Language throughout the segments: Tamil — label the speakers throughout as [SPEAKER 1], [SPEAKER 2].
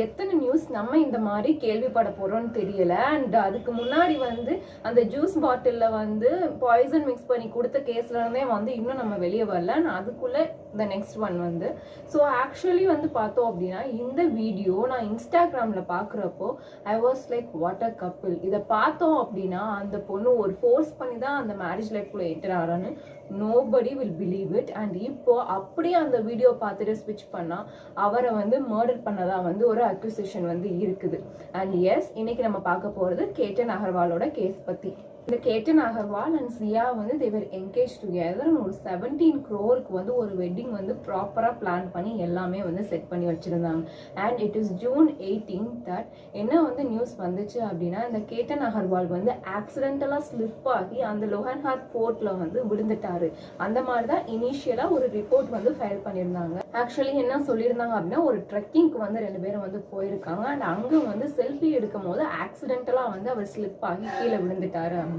[SPEAKER 1] எத்தனை நியூஸ் நம்ம இந்த மாதிரி கேள்விப்பட போறோம்னு தெரியல. அண்ட் அதுக்கு முன்னாடி வந்து அந்த ஜூஸ் பாட்டில்ல வந்து பாய்சன் மிக்ஸ் பண்ணி கொடுத்த கேஸ்ல இருந்தே வந்து இன்னும் நம்ம வெளியே வரல. அதுக்குள்ள the next one வந்து ஸோ ஆக்சுவலி வந்து பார்த்தோம் அப்படின்னா இந்த வீடியோ நான் இன்ஸ்டாகிராமில் பார்க்குறப்போ I was like what a couple. இதை பார்த்தோம் அப்படின்னா அந்த பொண்ணு ஒரு ஃபோர்ஸ் பண்ணி தான் அந்த மேரேஜ் லைஃப்குள்ளே என்டர் ஆகிறான்னு nobody will believe it. And இப்போ அப்படியே அந்த வீடியோ பார்த்துட்டு ஸ்விட்ச் பண்ணால் அவரை வந்து மர்டர் பண்ணதா வந்து ஒரு அக்யூசேஷன் வந்து இருக்குது. அண்ட் எஸ், இன்னைக்கு நம்ம பார்க்க போகிறது கேட்டன் அகர்வாலோட கேஸ் பற்றி. இந்த கேட்டன் அகர்வால் அண்ட் சியா வந்து தேவர் என்கேஜ் டுகெதர். ஒரு 17 crore வந்து ஒரு வெட்டிங் வந்து ப்ராப்பராக பிளான் பண்ணி எல்லாமே வந்து செட் பண்ணி வச்சிருந்தாங்க. And it is June 18 that என்ன வந்து நியூஸ் வந்துச்சு அப்படின்னா இந்த கேட்டன் அகர்வால் வந்து ஆக்சிடென்டலாக ஸ்லிப் ஆகி அந்த லோஹன்ஹாட் ஃபோர்ட்ல வந்து விழுந்துட்டாரு. அந்த மாதிரி தான் இனிஷியலாக ஒரு ரிப்போர்ட் வந்து ஃபைல் பண்ணியிருந்தாங்க. ஆக்சுவலி என்ன சொல்லியிருந்தாங்க அப்படின்னா ஒரு ட்ரெக்கிங்க்கு வந்து 2 பேரும் வந்து போயிருக்காங்க. அண்ட் அங்கே வந்து செல்ஃபி எடுக்கும் போது ஆக்சிடென்டலாக வந்து அவர் ஸ்லிப் ஆகி கீழே விழுந்துட்டாரு அப்படின்னு.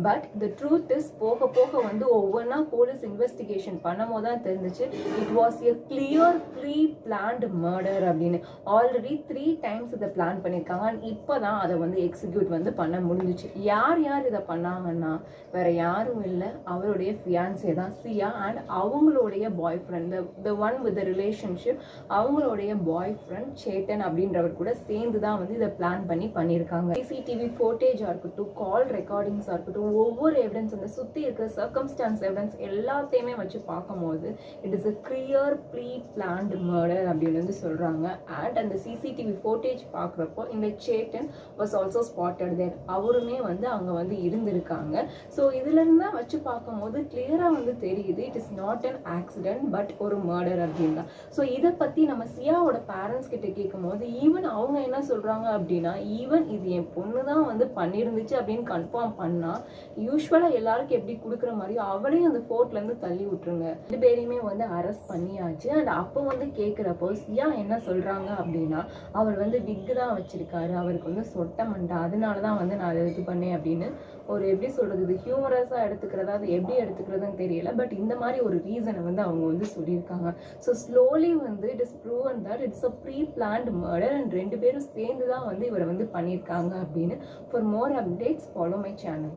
[SPEAKER 1] பட் த ட்ரூத் இஸ் போக போக வந்து ஒவ்வொன்றா போலீஸ் இன்வெஸ்டிகேஷன் பண்ணும் போது தான் தெரிஞ்சிச்சு it was a clear pre planned murder அப்படின்னு. ஆல்ரெடி 3 times இதை பிளான் பண்ணியிருக்காங்க. அண்ட் இப்போ தான் அதை வந்து எக்ஸிக்யூட் வந்து பண்ண முடிஞ்சிச்சு. யார் யார் இதை பண்ணாங்கன்னா வேற யாரும் இல்லை, அவருடைய ஃபியான்சே தான் சியா அண்ட் அவங்களுடைய boyfriend the one with the relationship, அவங்களுடைய பாய் ஃப்ரெண்ட் சேட்டன் அப்படின்றவர் கூட சேர்ந்து தான் வந்து இதை பிளான் பண்ணி பண்ணியிருக்காங்க. சிசிடிவி ஃபோட்டேஜாக இருக்கட்டும், கால் ரெக்கார்டிங்ஸாக இருக்கட்டும், ஒவ்வொரு எவிடன்ஸ் அந்த சுற்றி இருக்கிற சர்க்கம்ஸ்டான்ஸ் எவிடன்ஸ் எல்லாத்தையுமே வச்சு பார்க்கும்போது it is a clear pre planned murder அப்படின்னு வந்து சொல்கிறாங்க. அண்ட் அந்த சிசிடிவி ஃபோட்டேஜ் பார்க்குறப்போ இந்த சேட்டன் வாஸ் ஆல்சோ ஸ்பாட்டட் தேர், அவருமே வந்து அங்கே வந்து இருந்திருக்காங்க. ஸோ இதுலேருந்து தான் வச்சு பார்க்கும்போது கிளியராக வந்து தெரியுது it is not an accident but ஒரு மர்டர் அப்படின்னு தான். ஸோ இதை பற்றி நம்ம சியாவோட பேரண்ட்ஸ் கிட்ட கேட்கும் போது ஈவன் அவங்க என்ன சொல்கிறாங்க அப்படின்னா ஈவன் இது என் பொண்ணு தான் வந்து பண்ணியிருந்துச்சு அப்படின்னு கன்ஃபார்ம் பண்ணா யூஸ்வலாக எல்லாருக்கும் எப்படி கொடுக்குற மாதிரி அவளையும் அந்த ஃபோர்ட்லேருந்து தள்ளி விட்டுருங்க. 2 பேரையுமே வந்து அரெஸ்ட் பண்ணியாச்சு. அண்ட் அப்போ வந்து கேட்குறப்போ சியா என்ன சொல்கிறாங்க அப்படின்னா அவர் வந்து விக்கு தான் வச்சிருக்காரு, அவருக்கு வந்து சொட்ட மண்டா, அதனால தான் வந்து நான் அதை இது பண்ணேன் அப்படின்னு ஒரு எப்படி சொல்கிறது இது ஹியூமரஸாக எடுத்துக்கிறதா அது எப்படி எடுத்துக்கிறதுன்னு தெரியல. பட் இந்த மாதிரி ஒரு ரீசனை வந்து அவங்க வந்து சொல்லியிருக்காங்க. ஸோ ஸ்லோலி வந்து it is proven that it's a pre planned murder and 2 பேரும் சேர்ந்து தான் வந்து இவரை வந்து பண்ணியிருக்காங்க அப்படின்னு. For more updates follow my channel.